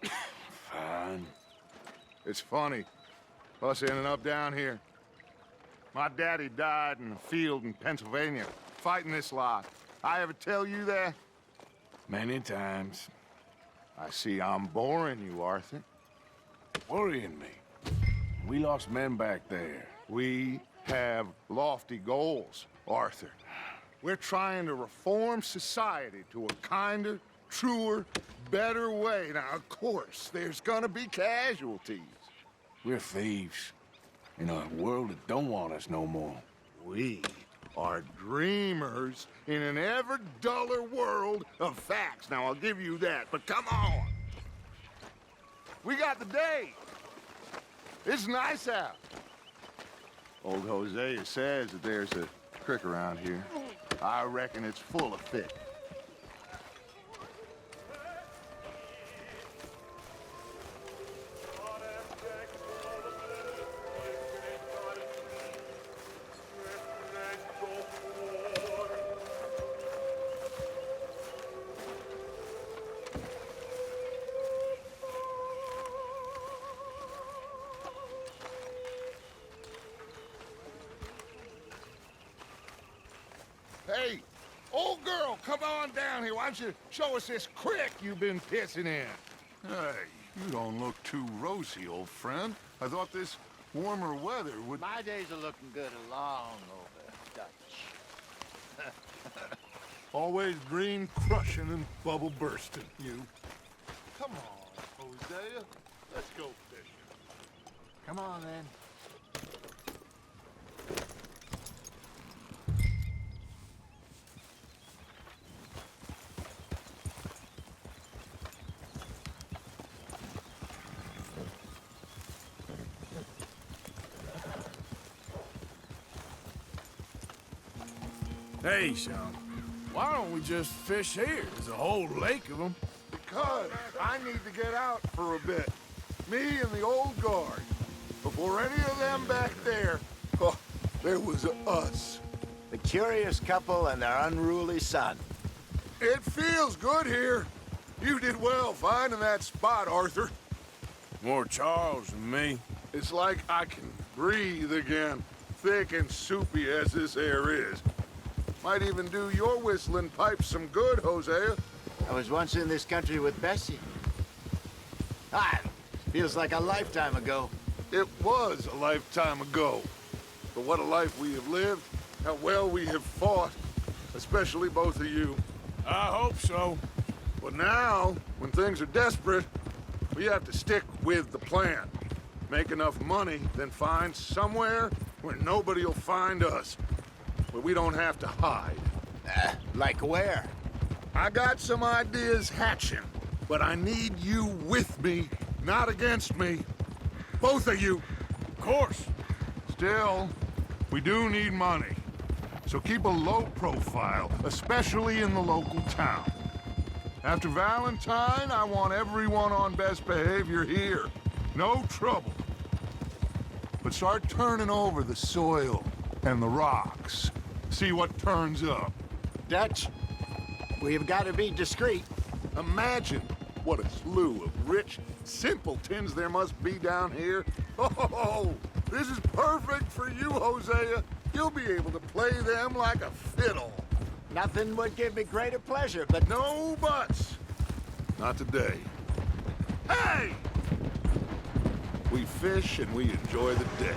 John? Fine. It's funny, us ending up down here. My daddy died in a field in Pennsylvania, fighting this lot. I ever tell you that? Many times. I see I'm boring you, Arthur. Worrying me. We lost men back there. We have lofty goals, Arthur. We're trying to reform society to a kinder, truer, better way. Now, of course, there's gonna be casualties. We're thieves. In a world that don't want us no more. We are dreamers in an ever duller world of facts. Now, I'll give you that, but come on. We got the day. It's nice out. Old Hosea says that there's a creek around here. I reckon it's full of fish. Hey, old girl, come on down here. Why don't you show us this creek you've been pissing in? Hey, you don't look too rosy, old friend. I thought this warmer weather would... My days are looking good along over, Dutch. Always green crushing and bubble bursting, you. Come on, Hosea. Let's go fishing. Come on, then. Hey, Sean. Why don't we just fish here? There's a whole lake of them. Because I need to get out for a bit. Me and the old guard. Before any of them back there, oh, there was us. The curious couple and their unruly son. It feels good here. You did well finding that spot, Arthur. More Charles than me. It's like I can breathe again, thick and soupy as this air is. Might even do your whistling pipes some good, Hosea. I was once in this country with Bessie. Feels like a lifetime ago. It was a lifetime ago. But what a life we have lived, how well we have fought, especially both of you. I hope so. But now, when things are desperate, we have to stick with the plan. Make enough money, then find somewhere where nobody will find us. Where we don't have to hide. Like where? I got some ideas hatching, but I need you with me, not against me. Both of you. Of course. Still, we do need money. So keep a low profile, especially in the local town. After Valentine, I want everyone on best behavior here. No trouble. But start turning over the soil and the rocks. See what turns up. Dutch, we've got to be discreet. Imagine what a slew of rich simpletons there must be down here. Oh, this is perfect for you, Hosea. You'll be able to play them like a fiddle. Nothing would give me greater pleasure, but No buts. Not today. Hey! We fish and we enjoy the day.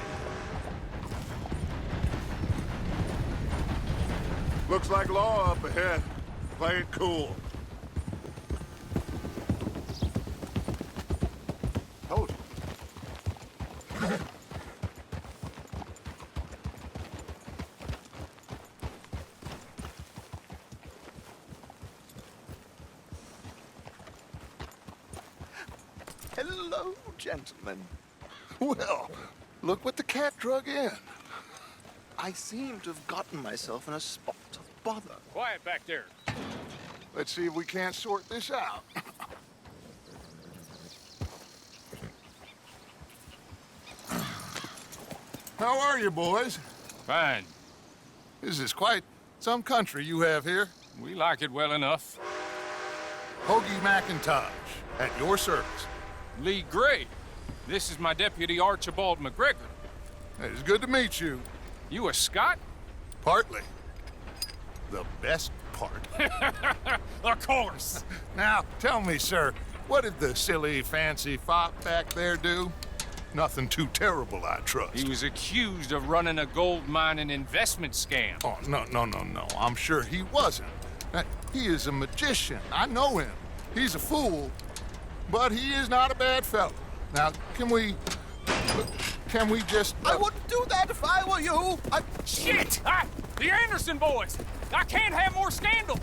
Looks like law up ahead. Play it cool. hold it. Hello, gentlemen. Well, look what the cat drug in. I seem to have gotten myself in a spot of bother. Quiet back there. Let's see if we can't sort this out. How are you, boys? Fine. This is quite some country you have here. We like it well enough. Hoagie McIntosh. At your service. Lee Gray. This is my deputy Archibald McGregor. It's good to meet you. You a Scot? Partly. The best part. Of course. Now, tell me, sir, what did the silly, fancy fop back there do? Nothing too terrible, I trust. He was accused of running a gold mining investment scam. Oh, no. I'm sure he wasn't. He is a magician. I know him. He's a fool, but he is not a bad fellow. Now, can we just... I wouldn't do that if I were you. Shit! The Anderson boys! I can't have more scandal!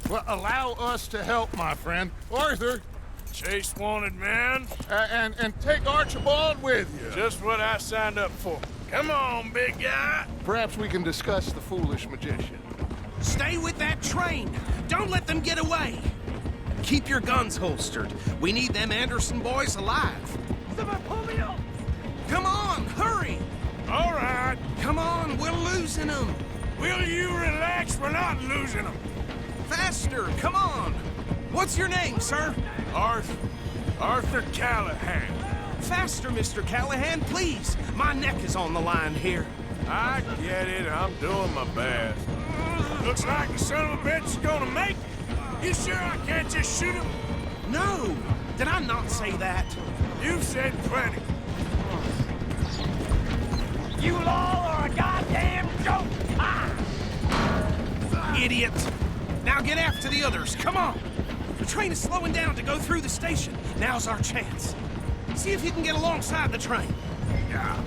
Well, allow us to help, my friend. Arthur, Chase wanted man. and take Archibald with you. Just what I signed up for. Come on, big guy. Perhaps we can discuss the foolish magician. Stay with that train. Don't let them get away. Keep your guns holstered. We need them Anderson boys alive. Someone pull me up! Come on, hurry! All right. Come on, we're losing them. Will you relax? We're not losing them. Faster, come on. What's your name, sir? Arthur Callahan. Faster, Mr. Callahan, please. My neck is on the line here. I get it. I'm doing my best. Looks like the son of a bitch is gonna make it. You sure I can't just shoot him? No, did I not say that? You've said plenty. You all are a goddamn joke! Idiot. Now get after the others, come on. The train is slowing down to go through the station. Now's our chance. See if you can get alongside the train. Yeah.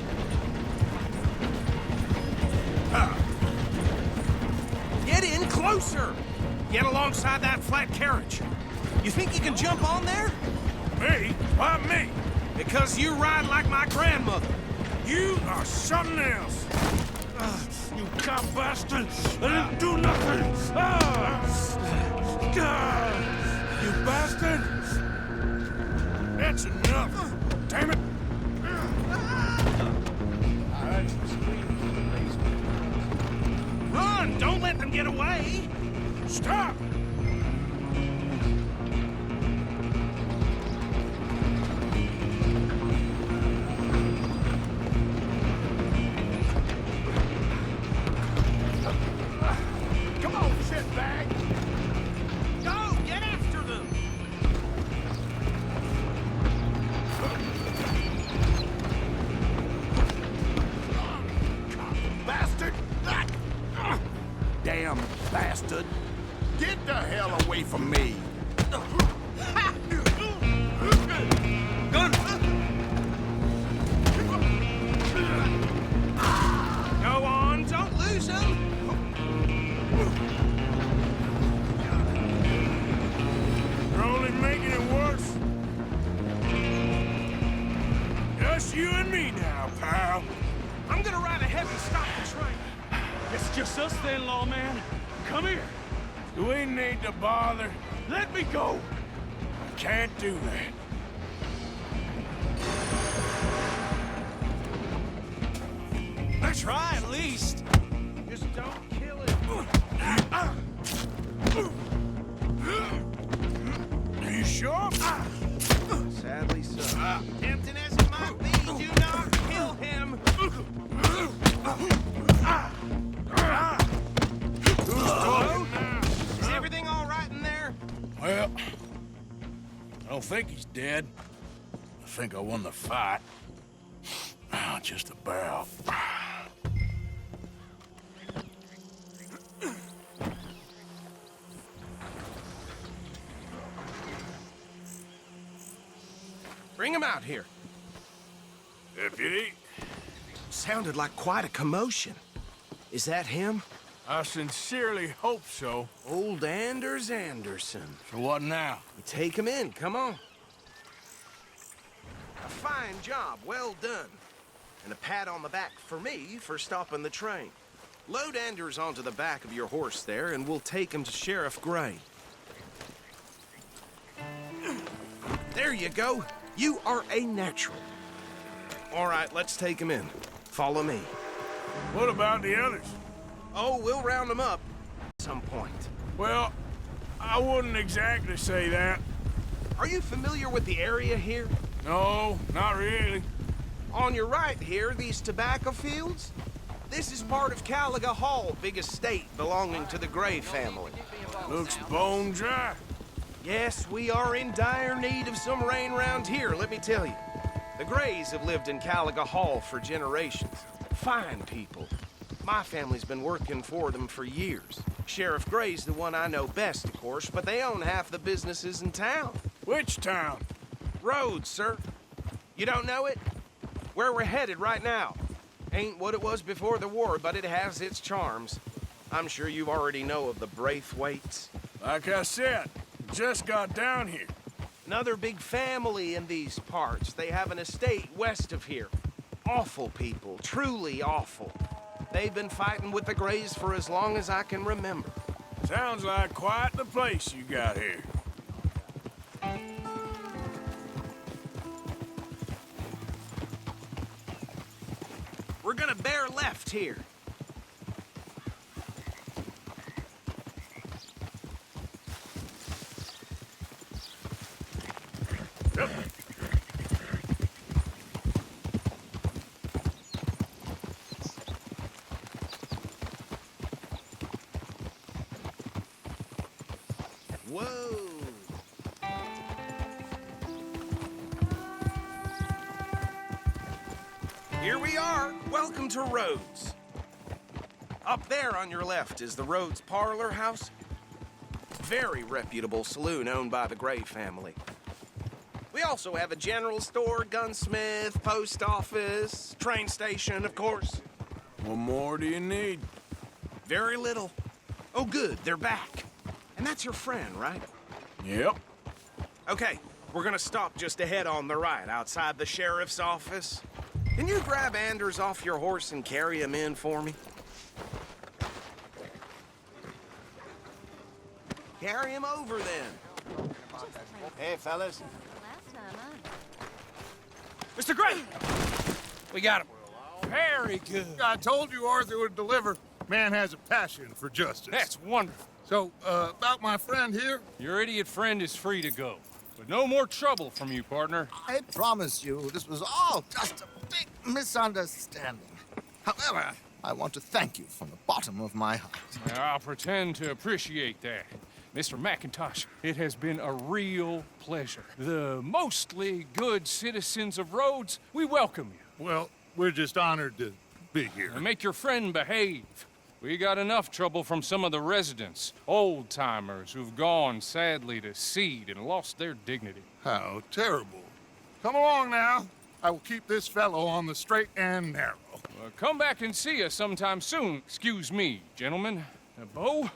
Get in closer. Get alongside that flat carriage. You think you can jump on there? Me? Why me? Because you ride like my grandmother. You are something else. You cop bastard! I didn't do nothing! You bastard! That's enough! Damn it! Run! Don't let them get away! Stop! Come on, shitbag! Go! Get after them! Bastard! Damn bastard! Get the hell away from me! Go on, don't lose them! You're only making it worse. Just you and me now, pal. I'm gonna ride ahead and stop the train. It's just us then, lawman. Come here. Do we need to bother? Let me go. I can't do that. Try at least. Just don't kill it. Are you sure? Sadly so. Tempting as it might be, do not kill him. Hello? Is everything all right in there? Well, I don't think he's dead. I think I won the fight. Just about. Bring him out here. Deputy, Sounded like quite a commotion. Is that him? I sincerely hope so. Old Anders Anderson. So what now? You take him in, come on. A fine job, well done. And a pat on the back for me for stopping the train. Load Anders onto the back of your horse there, and we'll take him to Sheriff Gray. There you go. You are a natural. All right, let's take him in. Follow me. What about the others? Oh, we'll round them up at some point. Well, I wouldn't exactly say that. Are you familiar with the area here? No, not really. On your right here, these tobacco fields? This is part of Caliga Hall, big estate belonging to the Gray family. Looks bone dry. Yes, we are in dire need of some rain round here, let me tell you. The Grays have lived in Caliga Hall for generations. Fine people. My family's been working for them for years. Sheriff Gray's the one I know best, of course, but they own half the businesses in town. Which town? Rhodes, sir. You don't know it? Where we're headed right now. Ain't what it was before the war, but it has its charms. I'm sure you already know of the Braithwaites. Like I said, just got down here. Another big family in these parts. They have an estate west of here. Awful people, truly awful. They've been fighting with the Grays for as long as I can remember. Sounds like quite the place you got here. We're gonna bear left here. Whoa! Here we are. Welcome to Rhodes. Up there on your left is the Rhodes Parlor House. Very reputable saloon owned by the Gray family. We also have a general store, gunsmith, post office, train station, of course. What more do you need? Very little. Oh, good, they're back. And that's your friend, right? Yep. Okay, we're gonna stop just ahead on the right, outside the sheriff's office. Can you grab Anders off your horse and carry him in for me? Carry him over, then. Hey, fellas. Mr. Gray! We got him. Very good. I told you Arthur would deliver. Man has a passion for justice. That's wonderful. So, about my friend here? Your idiot friend is free to go. But no more trouble from you, partner. I promise you, this was all just a big misunderstanding. However, I want to thank you from the bottom of my heart. I'll pretend to appreciate that. Mr. McIntosh, it has been a real pleasure. The mostly good citizens of Rhodes, we welcome you. Well, we're just honored to be here. And make your friend behave. We got enough trouble from some of the residents, old-timers who've gone, sadly, to seed and lost their dignity. How terrible. Come along now. I will keep this fellow on the straight and narrow. Come back and see us sometime soon. Excuse me, gentlemen. Bo,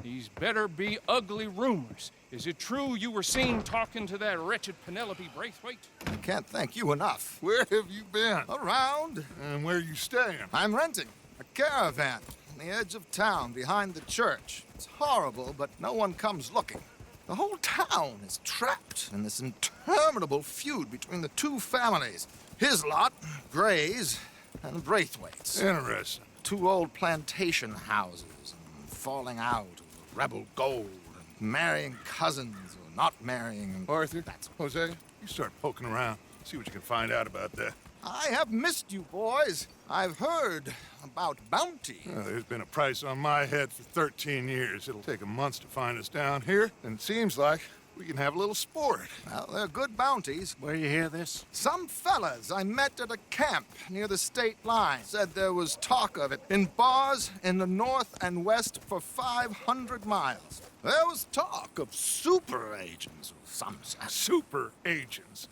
these better be ugly rumors. Is it true you were seen talking to that wretched Penelope Braithwaite? I can't thank you enough. Where have you been? Around, And where you staying? I'm renting a caravan on the edge of town behind the church. It's horrible, but no one comes looking. The whole town is trapped in this interminable feud between the two families. His lot, Gray's, and Braithwaite's. Interesting. Two old plantation houses, and falling out over rebel gold, and marrying cousins or not marrying. And Arthur, that's Jose, you start poking around. See what you can find out about that. I have missed you, boys. I've heard about bounty. There's been a price on my head for 13 years. It'll take 'em months to find us down here, and it seems like we can have a little sport. Well, they're good bounties. Where you hear this? Some fellas I met at a camp near the state line said there was talk of it in bars in the north and west for 500 miles. There was talk of super agents of some sort. Super agents.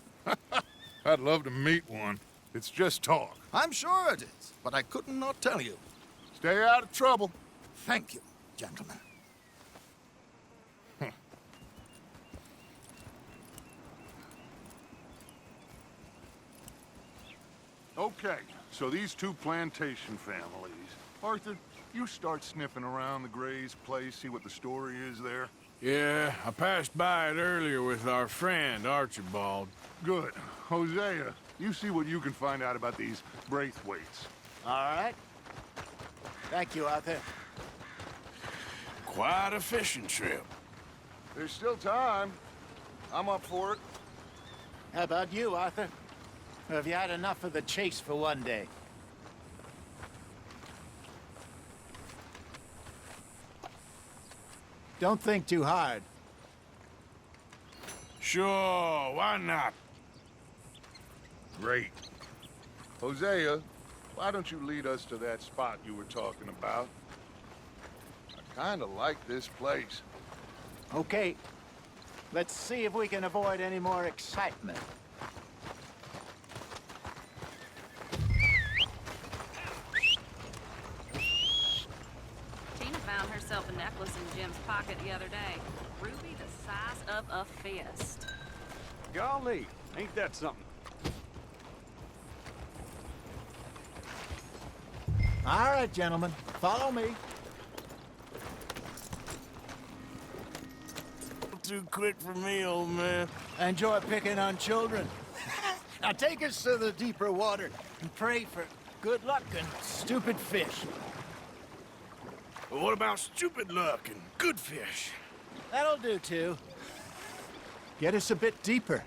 I'd love to meet one. It's just talk. I'm sure it is, but I couldn't not tell you. Stay out of trouble. Thank you, gentlemen. Okay, so these two plantation families. Arthur, you start sniffing around the Gray's place, see what the story is there. Yeah, I passed by it earlier with our friend, Archibald. Good. Hosea, you see what you can find out about these Braithwaites. All right. Thank you, Arthur. Quite a fishing trip. There's still time. I'm up for it. How about you, Arthur? Or have you had enough of the chase for one day? Don't think too hard. Sure, why not? Great. Hosea, why don't you lead us to that spot you were talking about? I kinda like this place. Okay. Let's see if we can avoid any more excitement. Tina found herself a necklace in Jim's pocket the other day. Ruby the size of a fist. Golly, ain't that something? All right, gentlemen. Follow me. Too quick for me, old man. Enjoy picking on children. Now take us to the deeper water and pray for good luck and stupid fish. Well, what about stupid luck and good fish? That'll do, too. Get us a bit deeper.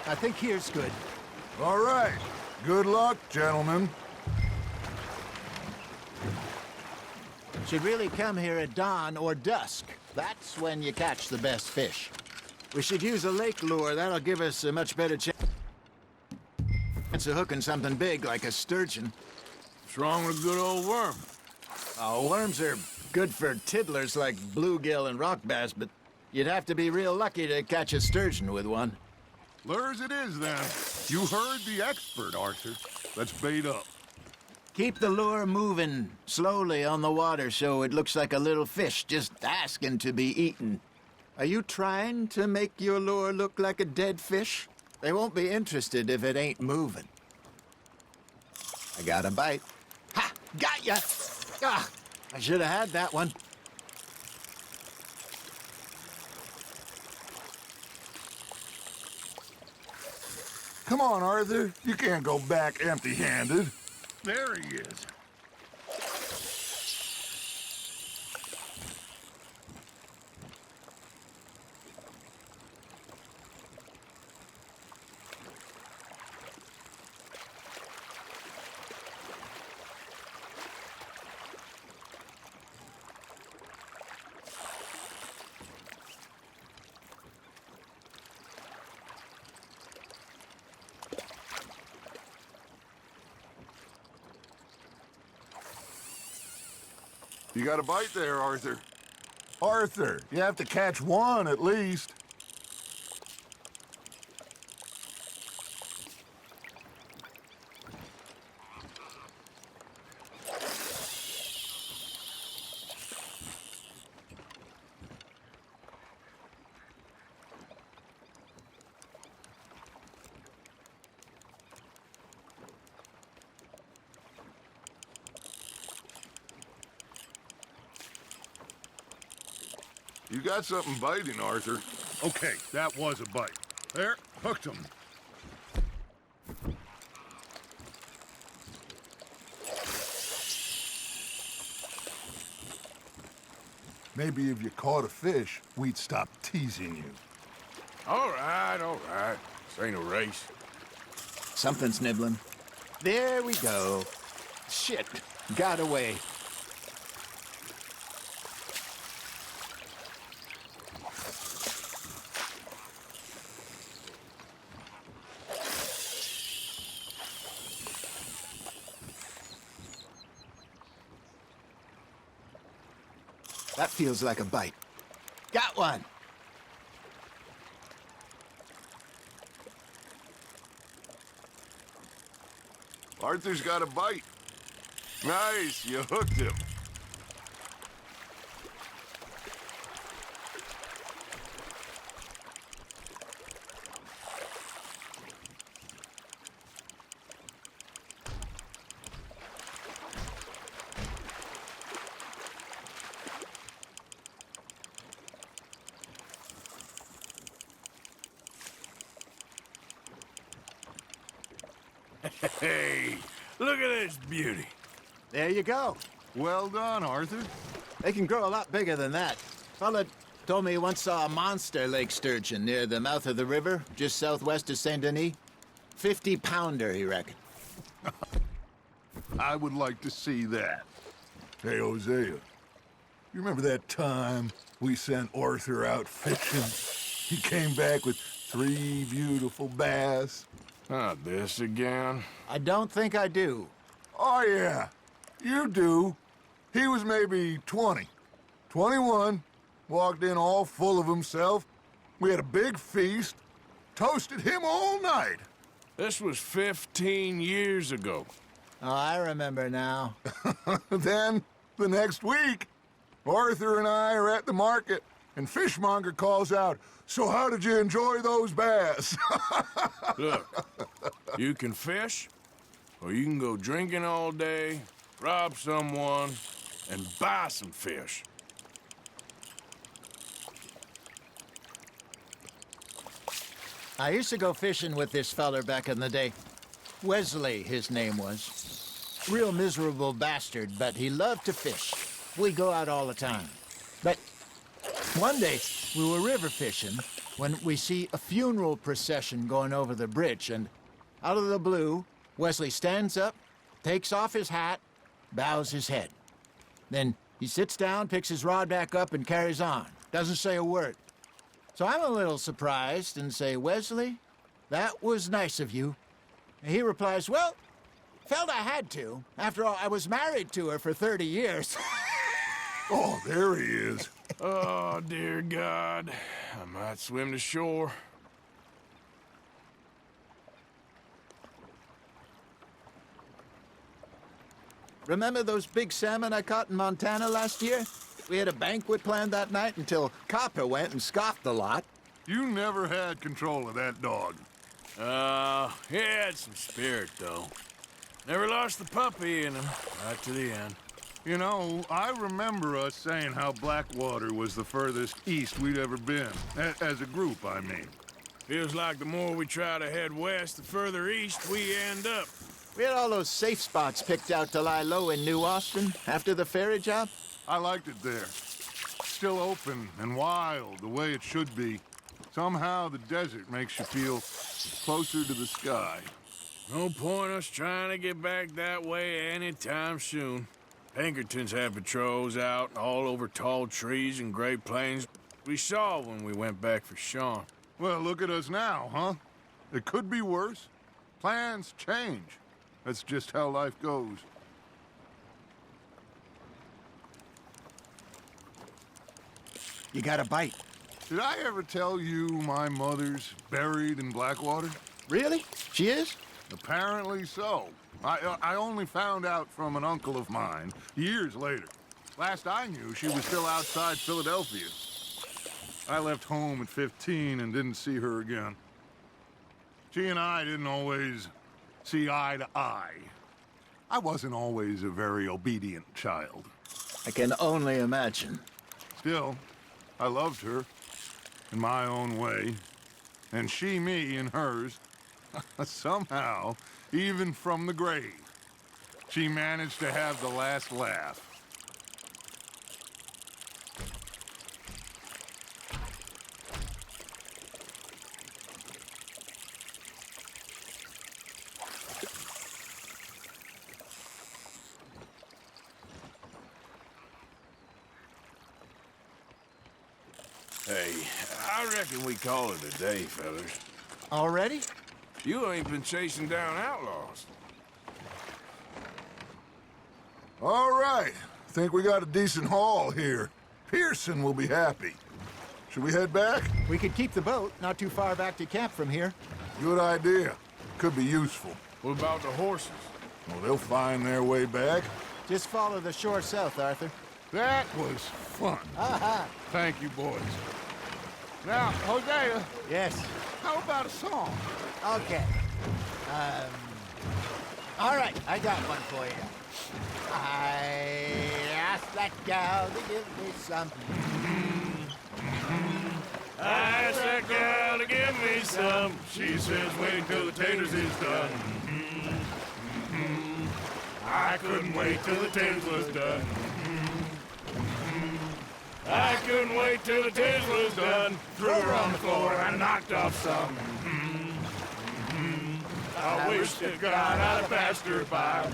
I think here's good. All right. Good luck, gentlemen. Should really come here at dawn or dusk. That's when you catch the best fish. We should use a lake lure. That'll give us a much better chance of hooking something big like a sturgeon. What's wrong with a good old worm? Oh, worms are good for tiddlers like bluegill and rock bass, but you'd have to be real lucky to catch a sturgeon with one. Lures it is, then. You heard the expert, Arthur. Let's bait up. Keep the lure moving slowly on the water so it looks like a little fish just asking to be eaten. Are you trying to make your lure look like a dead fish? They won't be interested if it ain't moving. I got a bite. Ha! Got ya! Ah! I should have had that one. Come on, Arthur. You can't go back empty-handed. There he is. You got a bite there, Arthur. Arthur, you have to catch one at least. You got something biting, Arthur. Okay, that was a bite. There, hooked him. Maybe if you caught a fish, we'd stop teasing you. All right, all right. This ain't a race. Something's nibbling. There we go. Shit, got away. That feels like a bite. Got one! Arthur's got a bite. Nice, you hooked him. Hey, look at this beauty. There you go. Well done, Arthur. They can grow a lot bigger than that. Fella told me he once saw a monster lake sturgeon near the mouth of the river, just southwest of Saint Denis. 50-pounder, he reckoned. I would like to see that. Hey, Hosea, you remember that time we sent Arthur out fishing? He came back with 3 beautiful bass. Not this again. I don't think I do. Oh, yeah, you do. He was maybe 20, 21, walked in all full of himself. We had a big feast, toasted him all night. This was 15 years ago. Oh, I remember now. Then, the next week, Arthur and I are at the market, and Fishmonger calls out, "So how did you enjoy those bass?" Look, you can fish, or you can go drinking all day, rob someone, and buy some fish. I used to go fishing with this feller back in the day. Wesley, his name was. Real miserable bastard, but he loved to fish. We'd go out all the time. But one day, we were river fishing when we see a funeral procession going over the bridge, and out of the blue, Wesley stands up, takes off his hat, bows his head. Then he sits down, picks his rod back up, and carries on. Doesn't say a word. So I'm a little surprised and say, "Wesley, that was nice of you." And he replies, "Well, felt I had to. After all, I was married to her for 30 years. Oh, there he is. Oh, dear God. I might swim to shore. Remember those big salmon I caught in Montana last year? We had a banquet planned that night until Copper went and scoffed the lot. You never had control of that dog. He had some spirit, though. Never lost the puppy in him, right to the end. You know, I remember us saying how Blackwater was the furthest east we'd ever been. As a group, I mean. Feels like the more we try to head west, the further east we end up. We had all those safe spots picked out to lie low in New Austin after the ferry job. I liked it there. Still open and wild, the way it should be. Somehow the desert makes you feel closer to the sky. No point us trying to get back that way anytime soon. Pinkertons had patrols out all over tall trees and Great Plains. We saw when we went back for Sean. Well, look at us now, huh? It could be worse. Plans change. That's just how life goes. You got a bite. Did I ever tell you my mother's buried in Blackwater? Really? She is? Apparently so. I only found out from an uncle of mine years later. Last I knew, she was still outside Philadelphia. I left home at 15 and didn't see her again. She and I didn't always see eye to eye. I wasn't always a very obedient child. I can only imagine. Still, I loved her in my own way, and she me in hers. Somehow, even from the grave, she managed to have the last laugh. Hey, I reckon we call it a day, fellas. Already? You ain't been chasing down outlaws. All right. Think we got a decent haul here. Pearson will be happy. Should we head back? We could keep the boat not too far back to camp from here. Good idea. Could be useful. What about the horses? Well, they'll find their way back. Just follow the shore south, Arthur. That was fun. Aha! Thank you, boys. Now, Hosea, Yes. how about a song? Okay. All right, I got one for you. I asked that gal to give me some. I asked that gal to give me some. She says, wait till the taters is done. I couldn't wait till the taters was done. I couldn't wait till the taters was done. Threw her on the floor and knocked off some. I wish to God I'd have passed her by.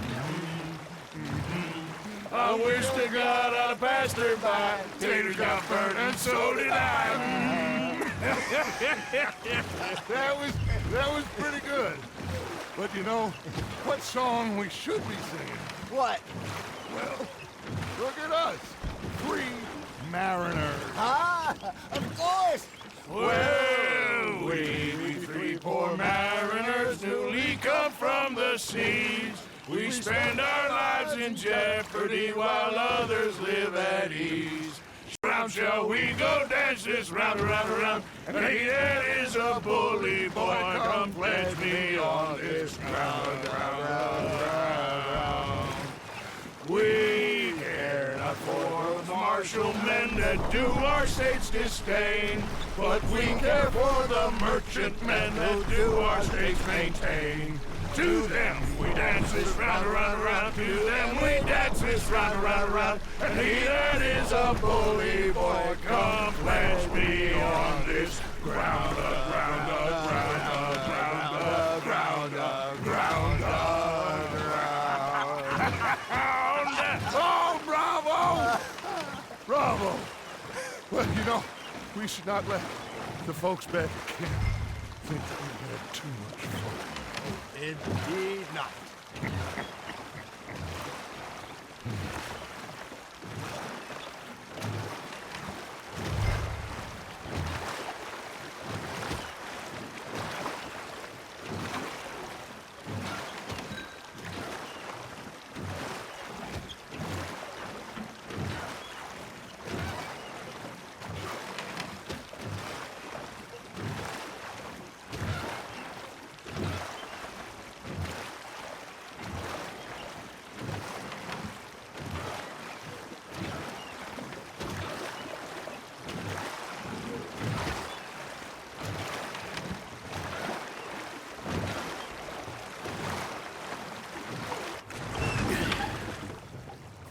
I wish to God I'd have passed her by. Taters got burnt and so did I. That was pretty good. But you know, what song we should be singing? What? Well, look at us. 3 mariners. Ah, of course! Well, we 3 poor mariners newly come from the seas. We spend our lives in jeopardy while others live at ease. Round shall we go dance this round, around, around. And he that is a bully boy, come pledge me on this ground, ground. We care not for the martial men that do our state's disdain, but we care for the merchant men that do our state's maintain. To them we dance this round, around, around. To them we dance this round, around, around. And he that is a bully boy, come pledge me on this ground, ground, ground, ground, ground, ground, ground. Oh, bravo! Bravo! Well, you know, we should not let the folks back at camp think that we had too much fun. Indeed not.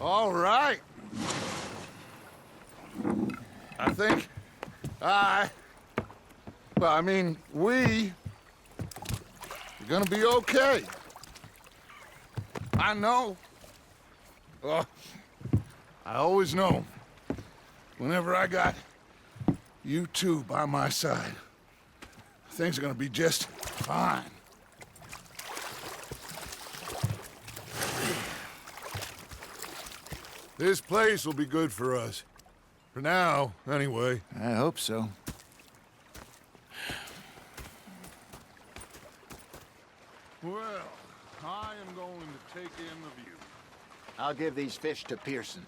All right. I think we are gonna be okay. I know. Oh, I always know. Whenever I got you two by my side, things are gonna be just fine. This place will be good for us. For now, anyway. I hope so. Well, I am going to take in the view. I'll give these fish to Pearson.